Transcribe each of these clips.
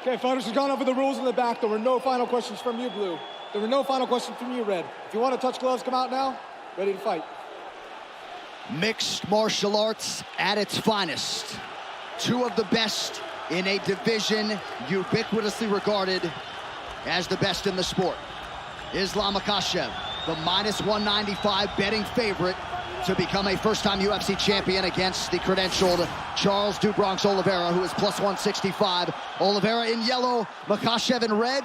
Okay, fighters have gone over the rules in the back. There were no final questions from you, Blue. There were no final questions from you, Red. If you want to touch gloves, come out now. Ready to fight. Mixed martial arts at its finest. Two of the best in a division ubiquitously regarded as the best in the sport. Islam Makhachev, the -195 betting favorite to become a first-time UFC champion against the credentialed Charles "Do Bronx" Oliveira, who is +165. Oliveira in yellow, Makhachev in red.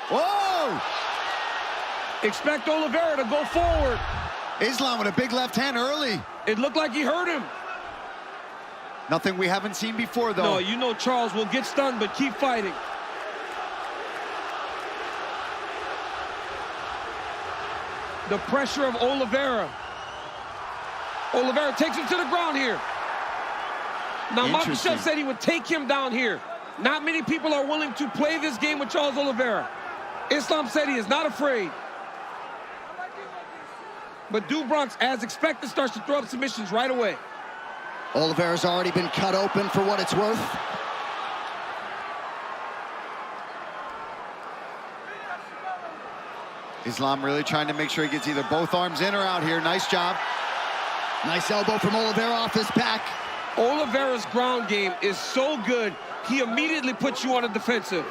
Whoa! Expect Oliveira to go forward. Islam with a big left hand early. It looked like he hurt him. Nothing we haven't seen before, though. No, you know Charles will get stunned, but keep fighting. The pressure of Oliveira. Oliveira takes him to the ground here. Now, Makachev said he would take him down here. Not many people are willing to play this game with Charles Oliveira. Islam said he is not afraid. But Do Bronx, as expected, starts to throw up submissions right away. Oliveira's already been cut open for what it's worth. Islam really trying to make sure he gets either both arms in or out here. Nice job. Nice elbow from Oliveira off his back. Oliveira's ground game is so good, he immediately puts you on the defensive.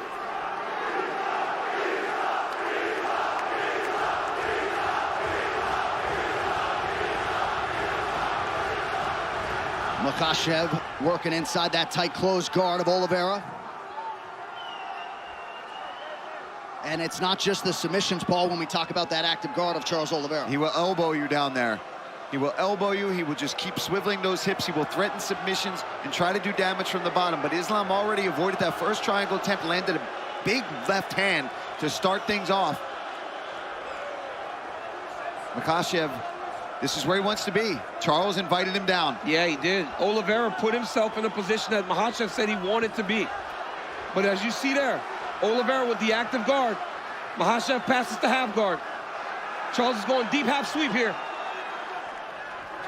Makhachev working inside that tight closed guard of Oliveira. And it's not just the submissions, Paul, when we talk about that active guard of Charles Oliveira. He will elbow you down there. He will elbow you. He will just keep swiveling those hips. He will threaten submissions and try to do damage from the bottom. But Islam already avoided that first triangle attempt, landed a big left hand to start things off. Makhachev, this is where he wants to be. Charles invited him down. Yeah, he did. Oliveira put himself in a position that Makhachev said he wanted to be. But as you see there, Oliveira with the active guard. Makhachev passes to half guard. Charles is going deep half sweep here.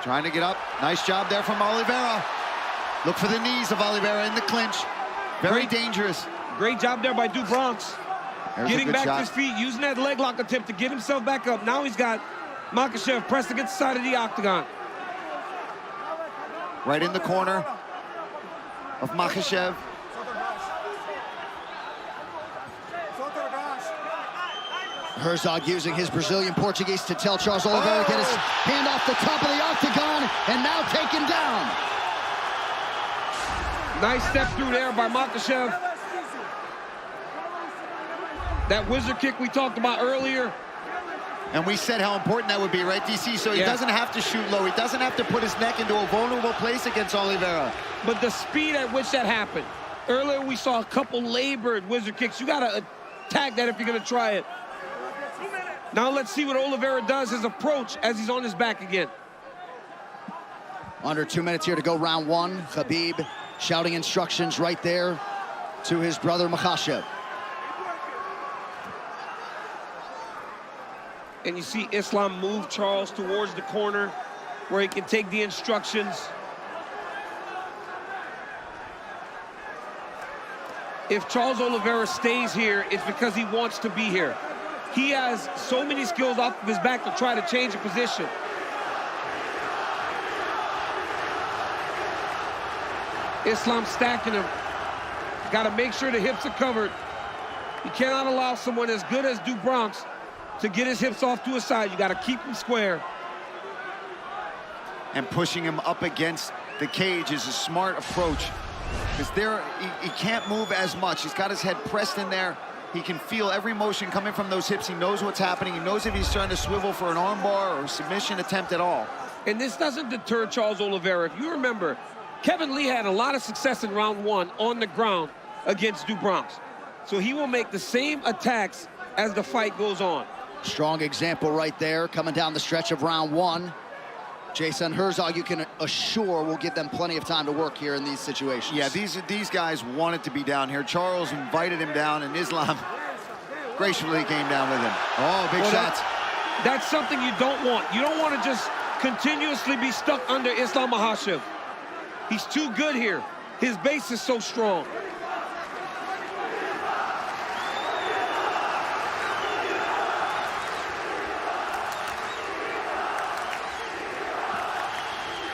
Trying to get up. Nice job there from Oliveira. Look for the knees of Oliveira in the clinch. Very dangerous. Great job there by Do Bronx. Getting back to his feet, using that leg lock attempt to get himself back up. Now he's got Makhachev pressed against the side of the octagon. Right in the corner of Makhachev. Herzog using his Brazilian Portuguese to tell Charles Oliveira to get his hand off the top of the octagon, and now taken down. Nice step through there by Makhachev. That wizard kick we talked about earlier. And we said how important that would be, right, DC? So he doesn't have to shoot low. He doesn't have to put his neck into a vulnerable place against Oliveira. But the speed at which that happened. Earlier we saw a couple labored wizard kicks. You got to attack that if you're going to try it. Now let's see what Oliveira does, his approach as he's on his back again. Under 2 minutes here to go, round one. Khabib shouting instructions right there to his brother Makhachev. And you see Islam move Charles towards the corner where he can take the instructions. If Charles Oliveira stays here, it's because he wants to be here. He has so many skills off of his back to try to change a position. Islam stacking him. Got to make sure the hips are covered. You cannot allow someone as good as Do Bronx to get his hips off to his side. You got to keep him square. And pushing him up against the cage is a smart approach. Because there, he can't move as much. He's got his head pressed in there. He can feel every motion coming from those hips. He knows what's happening. He knows if he's trying to swivel for an armbar or a submission attempt at all. And this doesn't deter Charles Oliveira. If you remember, Kevin Lee had a lot of success in round one on the ground against Do Bronx. So he will make the same attacks as the fight goes on. Strong example right there coming down the stretch of round one. Jason Herzog, you can assure, will give them plenty of time to work here in these situations. Yeah, these guys wanted to be down here. Charles invited him down, and Islam gracefully came down with him. Oh, big shots. That's something you don't want. You don't want to just continuously be stuck under Islam Makhachev. He's too good here. His base is so strong.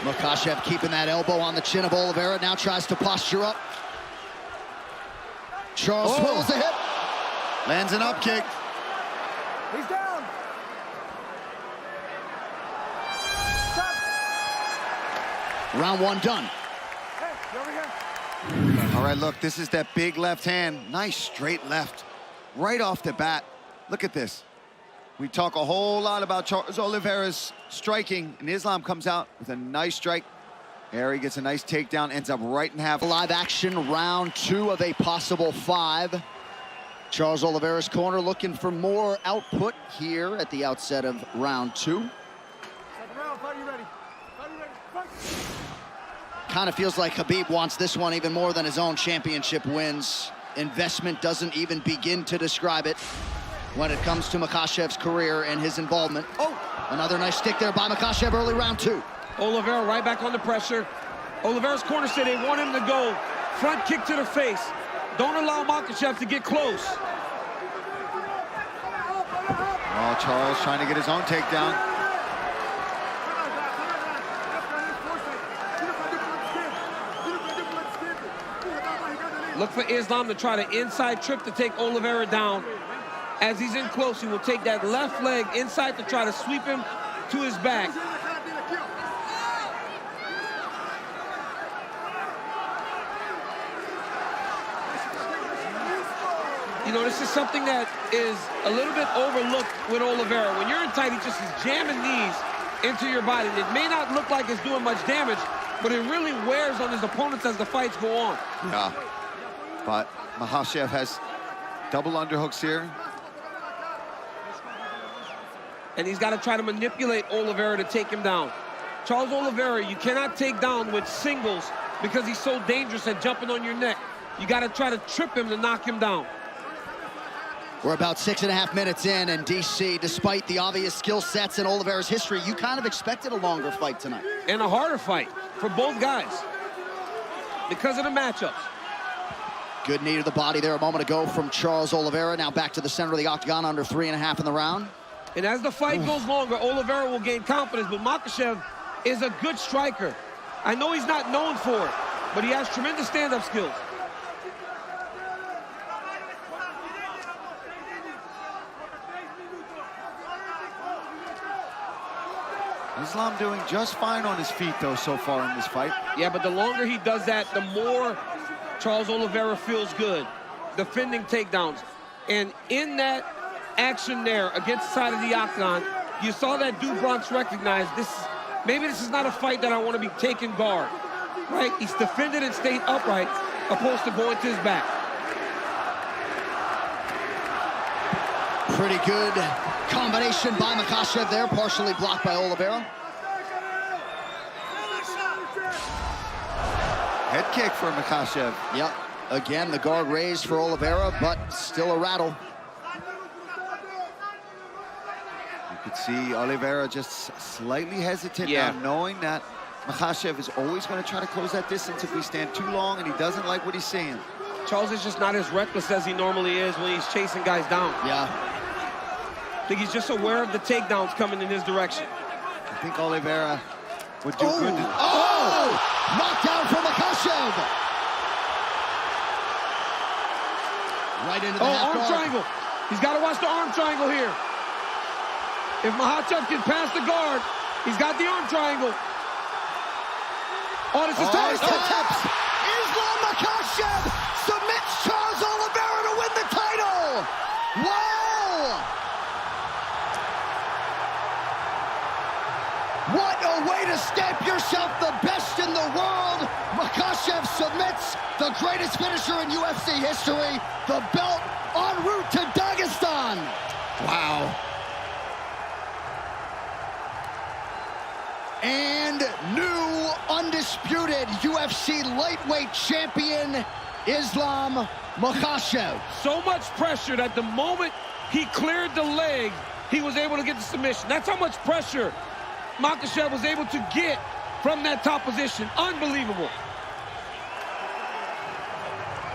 Makachev keeping that elbow on the chin of Oliveira, now tries to posture up. Charles swivels the hip. Lands an up kick. He's down. Stop. Round one done. Hey, you over here? All right, look, this is that big left hand. Nice straight left. Right off the bat. Look at this. We talk a whole lot about Charles Oliveira's striking, and Islam comes out with a nice strike. There he gets a nice takedown, ends up right in half. Live action, round two of a possible 5. Charles Oliveira's corner looking for more output here at the outset of round 2. Second round, fight you ready. Fight you ready. Fight. Kind of feels like Khabib wants this one even more than his own championship wins. Investment doesn't even begin to describe it when it comes to Makhachev's career and his involvement. Oh, another nice stick there by Makhachev early round 2. Oliveira right back on the pressure. Oliveira's corner said they want him to go. Front kick to the face. Don't allow Makachev to get close. Oh, Charles trying to get his own takedown. Look for Islam to try the inside trip to take Oliveira down. As he's in close, he will take that left leg inside to try to sweep him to his back. You know, this is something that is a little bit overlooked with Oliveira. When you're in tight, he just is jamming these into your body. It may not look like it's doing much damage, but it really wears on his opponents as the fights go on. Yeah, but Makhachev has double underhooks here. And he's got to try to manipulate Oliveira to take him down. Charles Oliveira, you cannot take down with singles because he's so dangerous at jumping on your neck. You got to try to trip him to knock him down. We're about 6.5 minutes in, and DC, despite the obvious skill sets in Oliveira's history, you kind of expected a longer fight tonight. And a harder fight for both guys because of the matchups. Good knee to the body there a moment ago from Charles Oliveira. Now back to the center of the octagon, under 3.5 in the round. And as the fight goes longer, Oliveira will gain confidence, but Makachev is a good striker. I know he's not known for it, but he has tremendous stand-up skills. Islam doing just fine on his feet, though, so far in this fight. Yeah, but the longer he does that, the more Charles Oliveira feels good, defending takedowns. And in that action there against the side of the octagon, you saw that dude Bronx recognize maybe this is not a fight that I want to be taking guard, right? He's defended and stayed upright opposed to going to his back. Pretty good combination by Makhachev there, partially blocked by Oliveira. Head kick for Makhachev. Yep, again, the guard raised for Oliveira, but still a rattle. You could see Oliveira just slightly hesitant now, knowing that Makhachev is always going to try to close that distance if we stand too long, and he doesn't like what he's seeing. Charles is just not as reckless as he normally is when he's chasing guys down. Yeah. I think he's just aware of the takedowns coming in his direction. I think Oliveira would do good. Knockdown from Makhachev. Right into the half arm guard. triangle. He's got to watch the arm triangle here. If Makachev can pass the guard, he's got the arm triangle. Oh, this is tight. Islam Makhachev submits Charles Oliveira to win the title. Wow! What a way to stamp yourself the best in the world. Makhachev submits the greatest finisher in UFC history. The belt en route to Dagestan. Wow. And new undisputed UFC lightweight champion, Islam Makhachev. So much pressure that the moment he cleared the leg, he was able to get the submission. That's how much pressure Makachev was able to get from that top position. Unbelievable.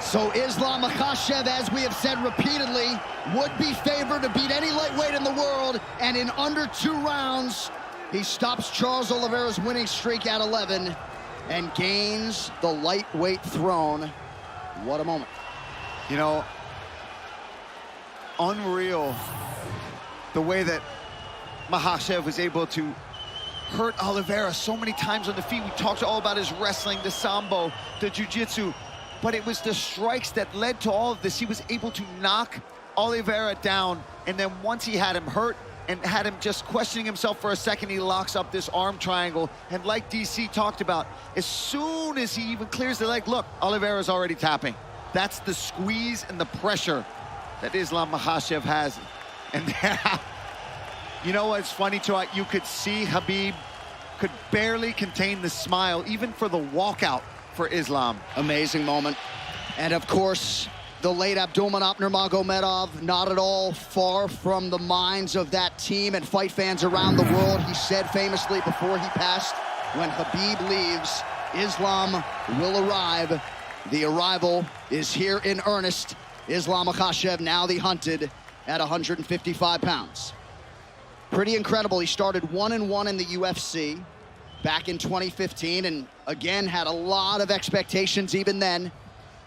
So Islam Makhachev, as we have said repeatedly, would be favored to beat any lightweight in the world, and in under 2 rounds, he stops Charles Oliveira's winning streak at 11 and gains the lightweight throne. What a moment. You know, unreal the way that Makhachev was able to hurt Oliveira so many times on the feet. We talked all about his wrestling, the sambo, the jiu-jitsu, but it was the strikes that led to all of this. He was able to knock Oliveira down, and then once he had him hurt and had him just questioning himself for a second, he locks up this arm triangle. And like DC talked about, as soon as he even clears the leg, look, Oliveira's already tapping. That's the squeeze and the pressure that Islam Makhachev has. And you know what's funny, too? You could see Khabib could barely contain the smile, even for the walkout for Islam. Amazing moment. And of course, the late Abdulmanap Nurmagomedov, not at all far from the minds of that team and fight fans around the world. He said famously before he passed, when Khabib leaves, Islam will arrive. The arrival is here in earnest. Islam Makhachev, now the hunted, at 155 pounds. Pretty incredible. He started 1-1 in the UFC back in 2015, and again had a lot of expectations even then,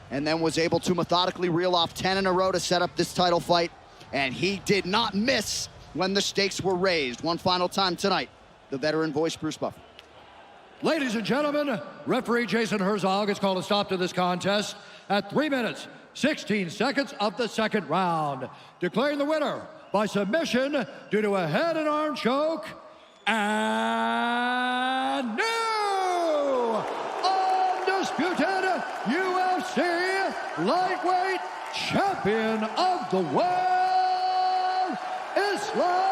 and then was able to methodically reel off 10 in a row to set up this title fight, and he did not miss when the stakes were raised. One final time tonight, the veteran voice, Bruce Buffer. Ladies and gentlemen, referee Jason Herzog has called a stop to this contest at 3 minutes, 16 seconds of the second round, declaring the winner by submission due to a head and arm choke, and new undisputed UFC lightweight champion of the world, Islam